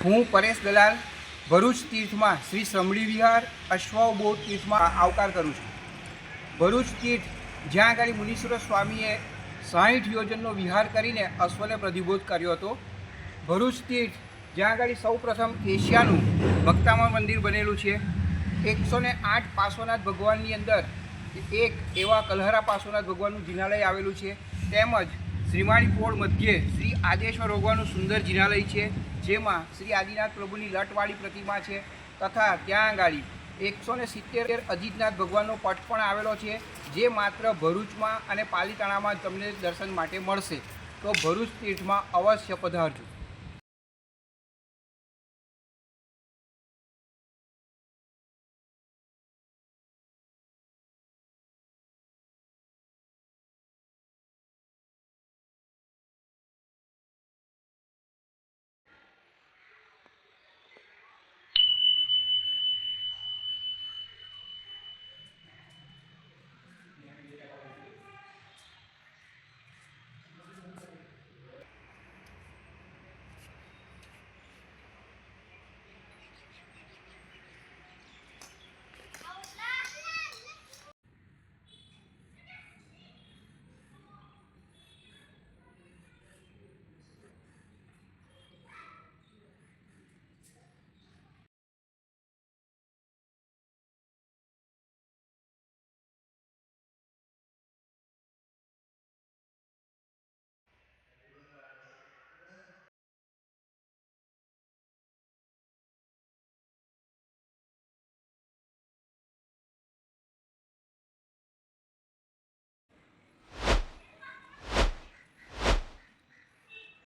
હું પરેશ દલાલ ભરૂચ તીર્થમાં શ્રી સમડી વિહાર અશ્વબોધ તીર્થમાં આવકાર કરું છું. ભરૂચ તીર્થ જ્યાં આગળ મુનીશ્વર સ્વામીએ 60 યોજનનો વિહાર કરીને અશ્વને પ્રતિબોધ કર્યો હતો. ભરૂચ તીર્થ જ્યાં આગળ સૌપ્રથમ એશિયાનું ભક્તામણ મંદિર બનેલું છે. 108 પાર્શ્વનાથ ભગવાનની અંદર એક એવા કલહરા પાર્શ્વનાથ ભગવાનનું જિનાલય આવેલું છે. તેમજ શ્રીમાળી પોળ મધ્યે શ્રી આદેશ્વર ભગવાનનું સુંદર જિનાલય છે, જેમાં શ્રી આદિનાથ પ્રભુની લટવાળી પ્રતિમા છે. તથા ત્યાં આગળ 170 અજીતનાથ ભગવાનનો પટ પણ આવેલો છે, જે માત્ર ભરૂચમાં અને પાલીતાણામાં તમને દર્શન માટે મળશે. તો ભરૂચ તીર્થમાં અવશ્ય પધારજો.